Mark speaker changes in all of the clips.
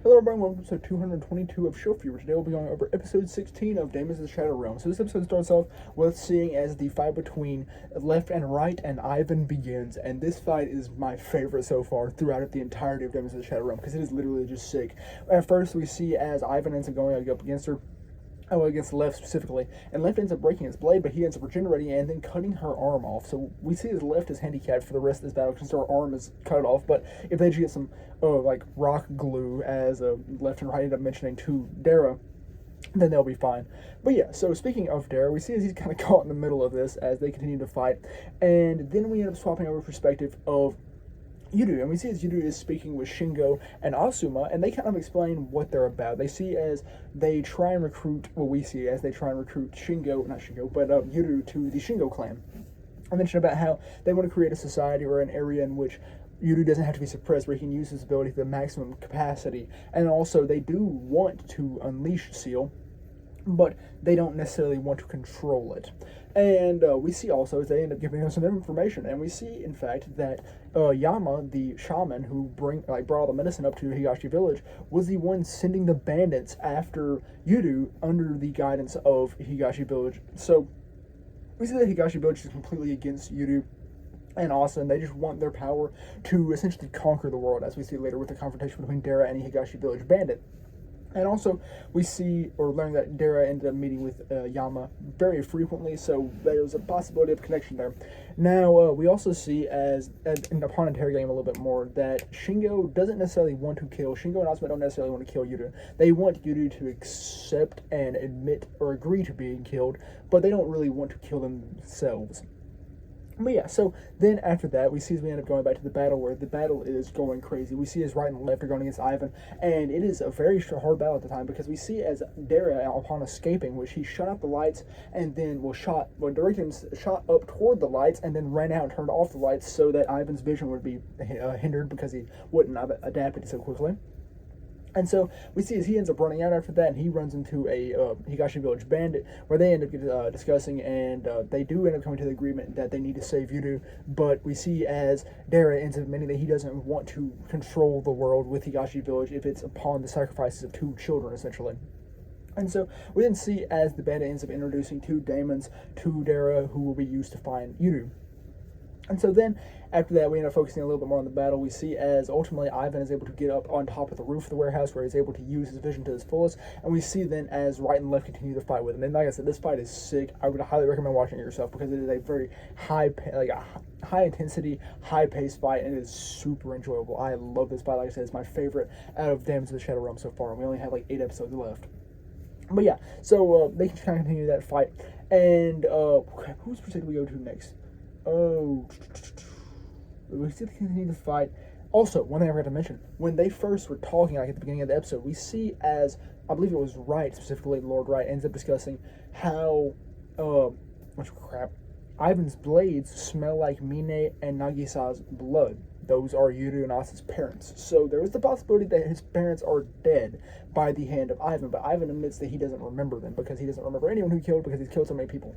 Speaker 1: Hello everyone, welcome to episode 222 of Show Fever. Today we'll be going over episode 16 of Daemons of the Shadow Realm. So this episode starts off with seeing as the fight between left and right and Ivan begins. And this fight is my favorite so far throughout the entirety of Daemons of the Shadow Realm because it is literally just sick. At first we see as Ivan ends up going up against her, against Left specifically, and Left ends up breaking his blade, but he ends up regenerating and then cutting her arm off. So we see his Left is handicapped for the rest of this battle because her arm is cut off. But if they just get some like rock glue, as Left and Right end up mentioning to Dara, then they'll be fine. But yeah, so speaking of Dara, we see as he's kind of caught in the middle of this as they continue to fight, and then we end up swapping over perspective of Yuru, and we see as Yuru is speaking with Shingo and Asuma, and they kind of explain what they're about. They see as they try and recruit, well, we see as they try and recruit Yuru to the Shingo clan. I mentioned about how they want to create a society or an area in which Yuru doesn't have to be suppressed, where he can use his ability to the maximum capacity. And also, they do want to unleash Seal, but they don't necessarily want to control it. And we see also as they end up giving us some information, and we see in fact that Yama, the shaman who brought all the medicine up to Higashi Village, was the one sending the bandits after Yuru under the guidance of Higashi Village. So we see that Higashi Village is completely against Yuru and Asa. They just want their power to essentially conquer the world, as we see later with the confrontation between Dara and Higashi Village bandit. And also, we see or learn that Dara ended up meeting with Yama very frequently, so there's a possibility of connection there. Now, we also see, upon interrogating him a little bit more, that Shingo doesn't necessarily want to kill. Shingo and Asuma don't necessarily want to kill Yuru. They want Yuru to accept and admit or agree to being killed, but they don't really want to kill themselves. But yeah, so then after that, we see as we end up going back to the battle, where the battle is going crazy. We see as Right and Left are going against Ivan, and it is a very hard battle at the time, because we see as Dara, upon escaping, which he shut out the lights, and then shot up toward the lights, and then ran out and turned off the lights so that Ivan's vision would be hindered because he wouldn't have adapted so quickly. And so we see as he ends up running out after that, and he runs into a Higashi Village bandit, where they end up discussing, and they do end up coming to the agreement that they need to save Yuru. But we see as Dara ends up admitting that he doesn't want to control the world with Higashi Village if it's upon the sacrifices of two children, essentially. And so we then see as the bandit ends up introducing two Daemons to Dara, who will be used to find Yuru. And so then, after that, we end up focusing a little bit more on the battle. We see as ultimately Ivan is able to get up on top of the roof of the warehouse, where he's able to use his vision to his fullest. And we see then as Right and Left continue to fight with him. And like I said, this fight is sick. I would highly recommend watching it yourself, because it is a very high intensity, high paced fight, and it is super enjoyable. I love this fight. Like I said, it's my favorite out of Daemons of the Shadow Realm so far. And we only have like 8 episodes left. But yeah, so they can kind of continue that fight. And whose perspective we go to next? Oh, we still continue to fight. Also, one thing I forgot to mention, when they first were talking, like at the beginning of the episode, we see as, I believe it was Wright, specifically Lord Wright, ends up discussing how, Ivan's blades smell like Mine and Nagisa's blood. Those are Yuru and Asa's parents. So there is the possibility that his parents are dead by the hand of Ivan, but Ivan admits that he doesn't remember them, because he doesn't remember anyone who killed, because he's killed so many people.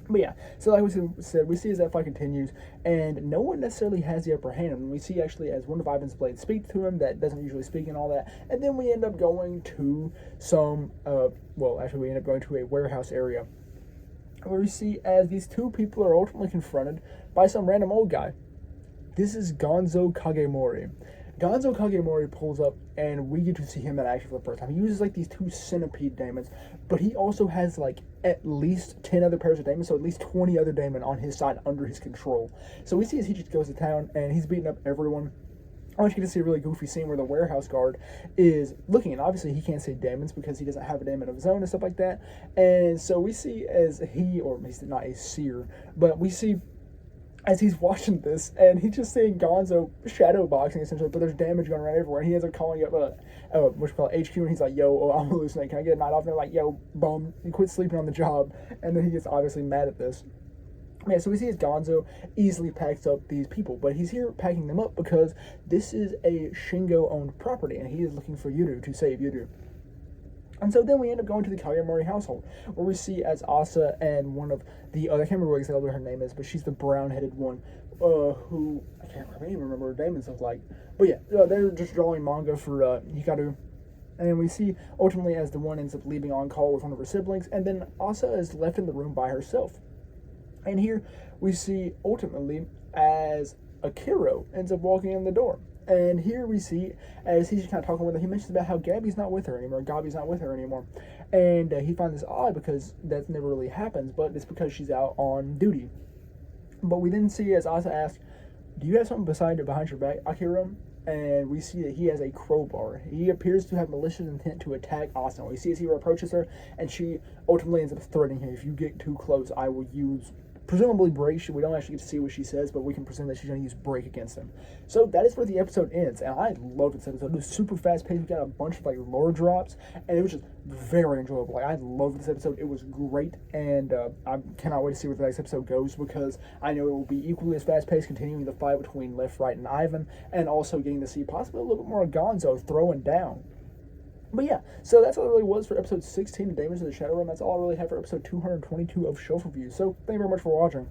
Speaker 1: But yeah, so like we said, we see as that fight continues, and no one necessarily has the upper hand. And we see actually as one of Ivan's blades speak to him that doesn't usually speak and all that. And then we end up going to we end up going to a warehouse area, where we see as these two people are ultimately confronted by some random old guy. This is Gonzo Kagemori. Gonzo Kagemori pulls up, and we get to see him in action for the first time. He uses like these 2 centipede Daemons, but he also has like at least 10 other pairs of Daemons, so at least 20 other Daemon on his side under his control. So we see as he just goes to town, and he's beating up everyone. I want you to see a really goofy scene where the warehouse guard is looking, and obviously he can't say Daemons because he doesn't have a Daemon of his own and stuff like that. And so we see as he's not a seer, but we see as he's watching this, and he's just seeing Gonzo shadow boxing essentially, but there's damage going around everywhere, and he ends up calling up HQ, and he's like, yo, I'm hallucinating, can I get a night off? And they're like, yo, bum, you quit sleeping on the job. And then he gets obviously mad at this. Yeah, so we see as Gonzo easily packs up these people, but he's here packing them up because this is a Shingo-owned property, and he is looking for Yuru to save Yuru. And so then we end up going to the Kagemori household, where we see as Asa and one of the other, I can't remember exactly what her name is, but she's the brown-headed one, who I can't even remember what Daemons look like, but yeah, they're just drawing manga for Hikaru. And we see ultimately as the one ends up leaving on call with one of her siblings, and then Asa is left in the room by herself. And here we see ultimately as Akiro ends up walking in the door. And here we see, as he's kind of talking with her, he mentions about how Gabi's not with her anymore. And he finds this odd because that never really happens, but it's because she's out on duty. But we then see as Asa asks, do you have something behind your back, Akira? And we see that he has a crowbar. He appears to have malicious intent to attack Asa. We see as he approaches her, and she ultimately ends up threatening him. If you get too close, I will use, presumably, break. We don't actually get to see what she says, but we can presume that she's going to use break against him. So that is where the episode ends, and I love this episode. It was super fast paced. We got a bunch of lore drops, and it was just very enjoyable. I love this episode. It was great, and I cannot wait to see where the next episode goes, because I know it will be equally as fast paced, continuing the fight between Left, Right, and Ivan, and also getting to see possibly a little bit more of Gonzo throwing down. But yeah, so that's all it really was for episode 16 of Daemons of the Shadow Realm. That's all I really have for episode 222 of Shelf Reviews. So thank you very much for watching.